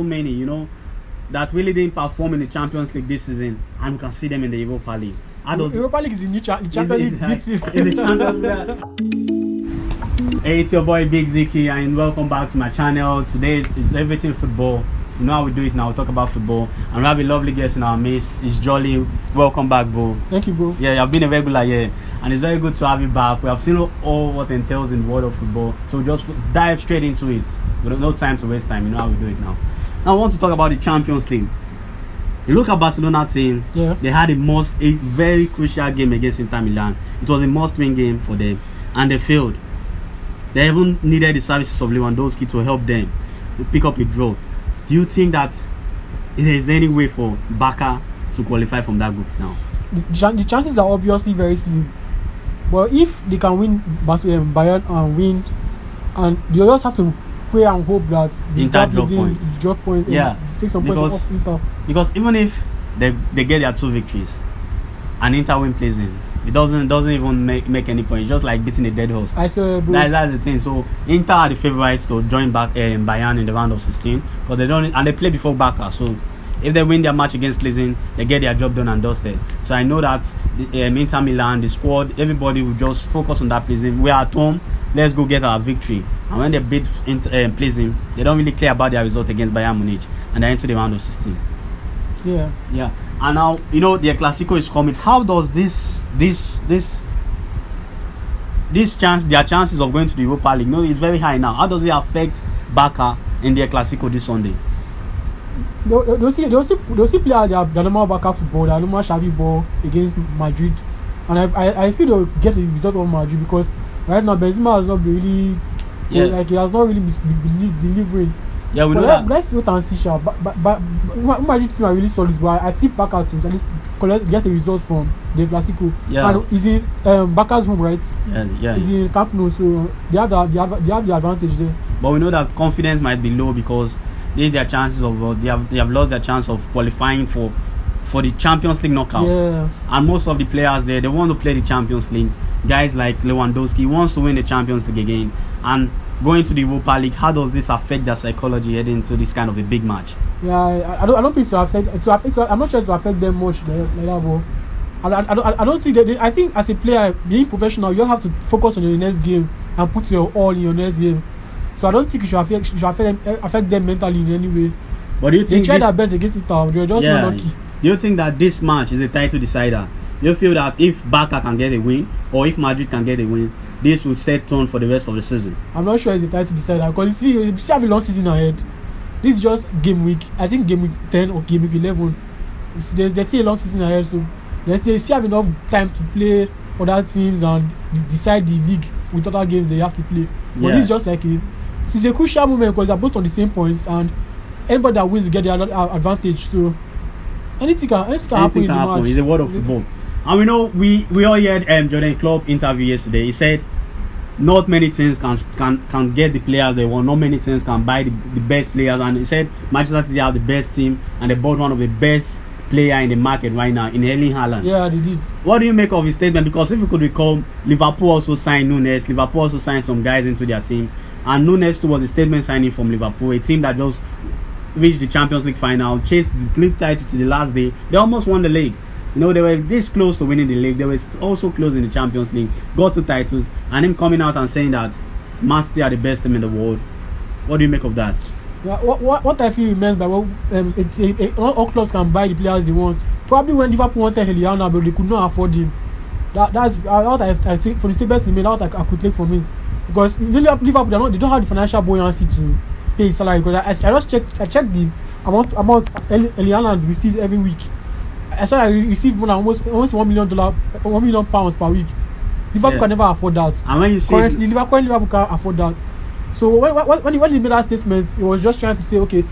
many, that really didn't perform in the Champions League this season, and we can see them in the Europa League. Europa League is the new Champions League. In the Champions League. Hey, it's your boy Big Ziki, and welcome back to my channel. Today is everything football. You know how we do it now. We talk about football, and we have a lovely guest in our midst. It's Jolly. Welcome back, bro. Thank you, bro. Yeah, you've been a regular here, and it's very good to have you back. We have seen all what entails in the world of football, so we'll just dive straight into it. We don't no time to waste time. You know how we do it now. Now I want to talk about the Champions League. You look at Barcelona team. Yeah. They had a very crucial game against Inter Milan. It was a must-win game for them, and they failed. They even needed the services of Lewandowski to help them to pick up a draw. Do you think that there is any way for Barca to qualify from that group now? The chances are obviously very slim. But if they can win Bayern and win, and they just have to pray and hope that the drop point, yeah, take some points off Inter. Because even if they get their 2 victories and Inter win plays in, it doesn't even make any point. It's just like beating a dead horse. I say, bro. That's the thing. So Inter are the favourites to join back Bayern in the round of 16, but they play before Barca. So if they win their match against Pleasant, they get their job done and dusted. So I know that Inter Milan, the squad, everybody will just focus on that Pleasant. We are at home. Let's go get our victory. And when they beat Pleasant, they don't really care about their result against Bayern Munich, and they're into the round of 16. Yeah. And now their Classico is coming. How does their chances of going to the Europa League? It's very high now. How does it affect Barca in their Classico this Sunday? They'll see players that normal Barca football, that normal Xavi ball against Madrid, and I feel they'll get the result of Madrid because right now Benzema has not been really he has not really been delivering. Yeah, we know that. Let's wait and see, but Madrid team are really solid. But I think Barca to at least get the results from the Classico. Yeah. And is in Barca's home, right? Yeah. Is in Camp Nou, so they have the advantage there. But we know that confidence might be low because there's their chances of they have lost their chance of qualifying for the Champions League knockout. Yeah. And most of the players there, they want to play the Champions League. Guys like Lewandowski wants to win the Champions League again, and going to the Europa League, how does this affect their psychology heading into this kind of a big match? Yeah, I don't think so. I'm not sure it will affect them much like that, but I don't think that I think as a player, being professional, you have to focus on your next game and put your all in your next game. So I don't think it should affect them mentally in any way. But do you think they tried their best against it? They're just not lucky. Do you think that this match is a title decider? Do you feel that if Barca can get a win, or if Madrid can get a win, this will set tone for the rest of the season? I'm not sure it's a title decider because you still have a long season ahead. This is just game week. I think game week 10 or game week 11. They still a long season ahead, so they still have enough time to play other teams and decide the league with other games they have to play. But this is just like it's a crucial moment because they're both on the same points, and anybody that wins will get the advantage. So anything can happen in the match. It's a world of football. And we know we all heard Jordan Klopp interview yesterday. He said not many teams can get the players they want. Not many teams can buy the best players. And he said Manchester City have the best team and they bought one of the best player in the market right now in Erling Haaland. Yeah, they did. What do you make of his statement? Because if you could recall, Liverpool also signed Nunes. Liverpool also signed some guys into their team. And Nunes too was a statement signing from Liverpool, a team that just reached the Champions League final, chased the league title to the last day. They almost won the league. They were this close to winning the league. They were also close in the Champions League, got 2 titles, and him coming out and saying that Man City are the best team in the world. What do you make of that? Yeah, what I feel meant by all clubs can buy the players they want. Probably when Liverpool wanted Heliana, but they could not afford him. That's what I think from the statements he made. What I could take from it, because Liverpool they don't have the financial buoyancy to pay his salary. Because I checked the amount Heliana receives every week. I saw I received more than almost $1 million per week. Liverpool can never afford that. And when you see Liverpool can't afford that. So when he made that statement, he was just trying to say, okay,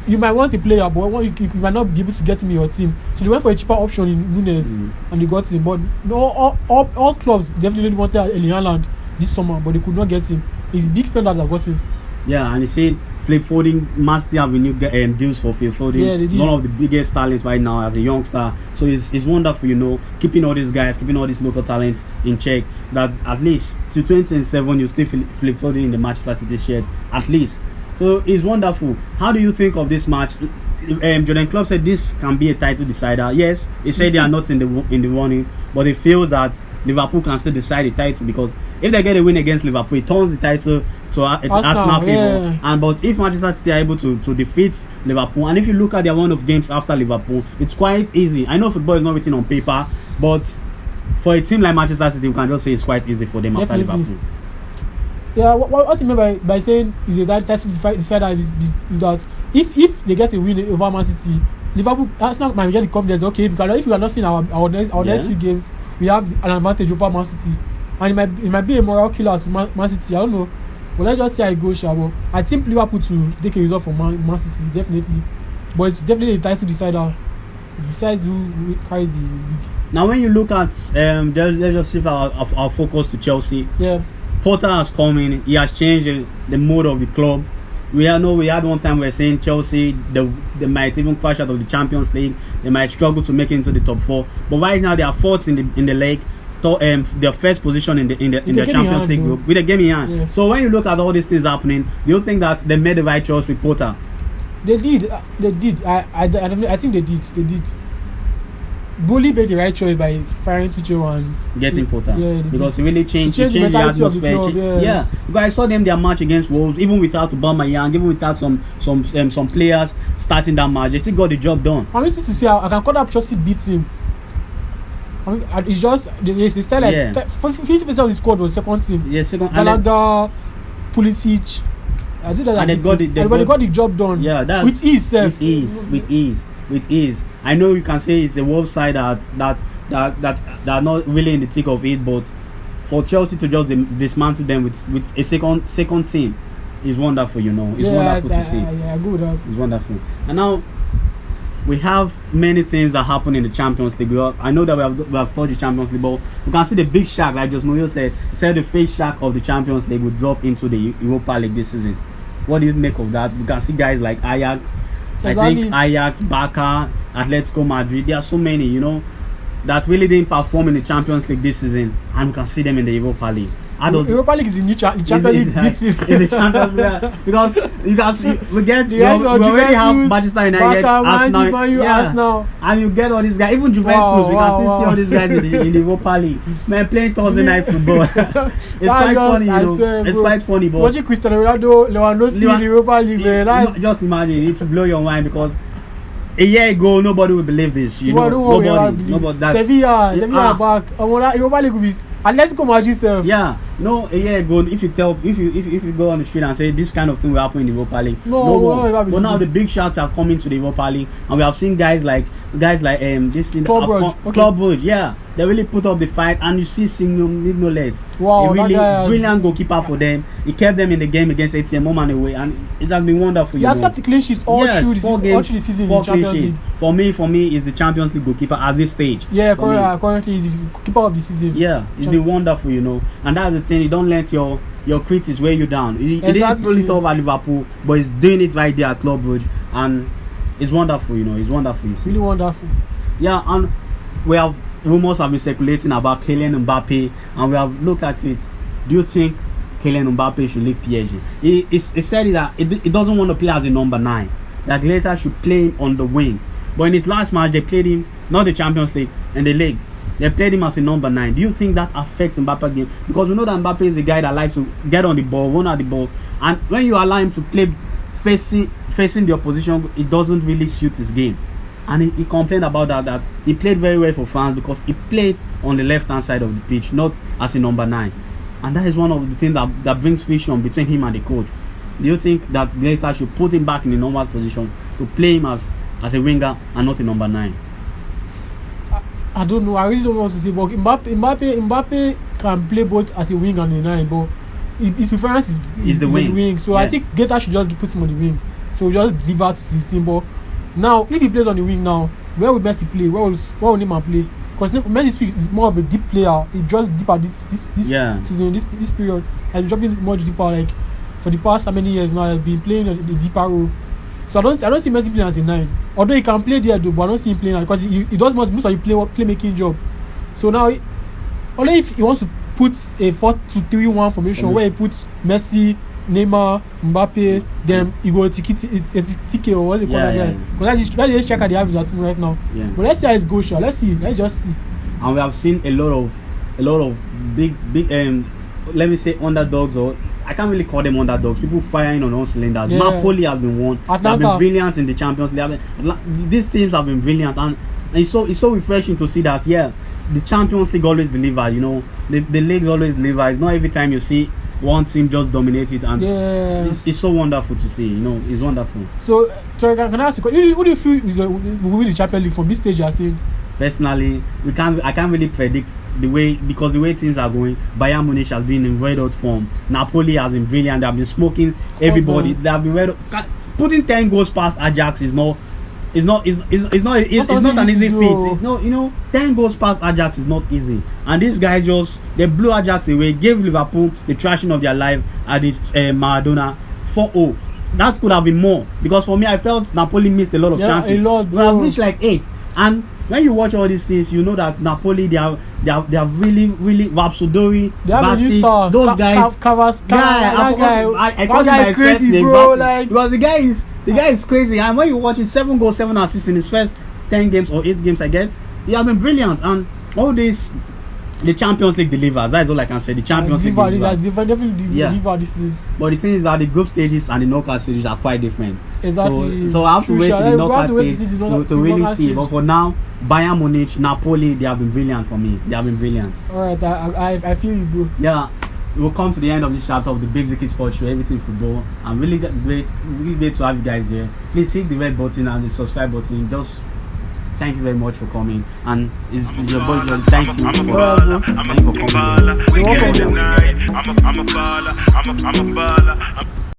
you might want a player, but you might not be able to get him in your team. So they went for a cheaper option in Nunes, and they got him. But all clubs definitely wanted Erling Haaland this summer, but they could not get him. It's big spenders that got him. Yeah, and he said Phil Foden must have renewed deals for Phil Foden. Yeah, they did. One of the biggest talents right now as a youngster. So it's wonderful, keeping all these guys, keeping all these local talents in check. That at least to 2027 you still Phil Foden in the Manchester City shirt. At least So it's wonderful. How do you think of this match? Jurgen Klopp said this can be a title decider. Yes, he said they are not in the running, but he feels that Liverpool can still decide the title, because if they get a win against Liverpool, it turns the title to Arsenal favor. Yeah. And but if Manchester City are able to defeat Liverpool, and if you look at their run of games after Liverpool, it's quite easy. I know football is not written on paper, but for a team like Manchester City, we can just say it's quite easy for them after Liverpool. Yeah, what you mean by saying is a title decider is that if they get a win over Man City, Liverpool, Arsenal might get the confidence. Okay, if we are not seeing our next few games, we have an advantage over Man City, and it might be a moral killer to Man City. I don't know, but let's just see how it goes, Shabo. I think Liverpool to take a result from Man City, definitely, but it's definitely a title decider. It decides who carries the league. Now, when you look at let's just shift our focus to Chelsea. Yeah. Potter has come in. He has changed the mode of the club. We had one time we were saying Chelsea they might even crash out of the Champions League. They might struggle to make it into the top 4. But right now they are fourth in the league. Their first position in the Champions League group with a game in hand. Yeah. So when you look at all these things happening, do you think that they made the right choice with Potter? They did. I think they did. Bully made the right choice by firing Tuchel and getting Potter. Yeah, because he really changed the atmosphere. Yeah, because I saw them their match against Wolves, even without Aubameyang, even without some players starting that match, they still got the job done. I'm interested to see how I can call up Chelsea beats him. I mean, it's just they start like 50% of the squad was second team. Yeah, second. Gallagher, Pulisic. I think that and they got the job done. Yeah, that's with ease. With ease. I know you can say it's a Wolves side that are not really in the thick of it, but for Chelsea to just dismantle them with a second team is wonderful. You know, it's wonderful to see. Yeah, good. It's wonderful. And now we have many things that happen in the Champions League. I know that we have touched the Champions League, but you can see the big shark, like Jose Mourinho said. He said the face shark of the Champions League will drop into the Europa League this season. What do you make of that? You can see guys like Ajax. I think Ajax, Barca, Atletico Madrid. There are so many, you know, that really didn't perform in the Champions League this season, and we can see them in the Europa League. Europa League is the new Champions League. In the Champions League, because you can see we already have Manchester United, Arsenal, and you get all these guys. Even Juventus, we can still see all these guys in the Europa League. Man, playing Thursday night football. It's quite funny, you know. It's quite funny, but watching Cristiano Ronaldo, Lewandowski in the Europa League, just imagine, it will blow your mind, because a year ago nobody would believe this. Nobody. Sevilla are back. Europa League will be. And let's go Madrid self. Yeah, no, a year ago, if you go on the street and say this kind of thing will happen in the Europa League, no. But now the big shots are coming to the Europa League, and we have seen guys like this thing, Club Brugge, yeah, they really put up the fight, and you see Signolet, a really brilliant goalkeeper for them. He kept them in the game against ATM home and away, and it has been wonderful. He has got the clean sheet all through the season. 4 clean sheets. For me, is the Champions League goalkeeper at this stage. Yeah, currently he's the keeper of the season. Yeah, it's been wonderful, you know, and that's the thing. You don't let your critics weigh you down. He didn't pull it off at Liverpool, but he's doing it right there at Club Brugge, and it's wonderful, you know. It's wonderful. You see. Really wonderful. Yeah, and rumors have been circulating about Kylian Mbappe, and we have looked at it. Do you think Kylian Mbappe should leave PSG? He said that he doesn't want to play as a number 9. That later should play him on the wing. But in his last match, they played him, not the Champions League, in the league. They played him as a number 9. Do you think that affects Mbappe's game? Because we know that Mbappe is the guy that likes to get on the ball, run at the ball, and when you allow him to play facing the opposition, it doesn't really suit his game. And he complained about that he played very well for France because he played on the left-hand side of the pitch, not as a number 9. And that is one of the things that brings friction between him and the coach. Do you think that Glazers should put him back in the normal position to play him as a winger and not a number 9? I don't know. I really don't know what to say. But Mbappe can play both as a wing and a 9. But his preference is the wing. So I think Glazers should just put him on the wing. So just leave out to the team. But now, if he plays on the wing now, where will Messi play? Where will Neymar play? Because Messi is more of a deep player. He drops deep at this season, this period, and he's dropping much deeper. Like for the past how many years now, he's been playing the deeper role. So I don't see Messi playing as a 9. Although he can play there, though, but I don't see him playing because he does most of the playmaking job. So now, only if he wants to put a 4-2-3-1 formation where he puts Messi, Neymar, Mbappe, then you go Tiki or what they call that guy. Because that's the striker they have in that team right now. Yeah. But let's see how it goes. Let's see. Let's just see. And we have seen a lot of big let me say underdogs, or I can't really call them underdogs. People firing on all cylinders. Yeah. Napoli has been one. They have been brilliant in the Champions League. These teams have been brilliant, and it's so refreshing to see that. Yeah, the Champions League always deliver. You know, the leagues always deliver. It's not every time you see one team just dominate it, and it's so wonderful to see. You know, it's wonderful. So can I ask you, who do you feel will win the Champions League from this stage? You're saying? Personally, I can't really predict the way teams are going. Bayern Munich has been in red hot form. Napoli has been brilliant. They have been smoking everybody. They have been red hot. Putting 10 goals past Ajax is not an easy feat. 10 goals past Ajax is not easy. And these guys they blew Ajax away, gave Liverpool the thrashing of their life at this Maradona 4-0. That could have been more, because for me, I felt Napoli missed a lot of chances. We have reached like 8. And when you watch all these things, you know that Napoli, they are really, really Rapsodori, Vasic, those guys. I call him by his first name, because the guy is crazy. And when you watch it, 7 goals, 7 assists in his first 10 games or 8 games, I guess, he has been brilliant. And all this, the Champions League delivers. That is all I can say. The Champions League deliver this season. But the thing is that the group stages and the knockout stages are quite different. Exactly. So I have to wait till the knockout stage to really see. But for now, Bayern Munich, Napoli, they have been brilliant for me. They have been brilliant. Alright, I feel you, bro. Yeah. We'll come to the end of this chapter of the Big Ziki Sports Show, everything football. I'm really great to have you guys here. Please hit the red button and the subscribe button. Just thank you very much for coming. And it's your boy John. Thank you for coming. I'm a baller.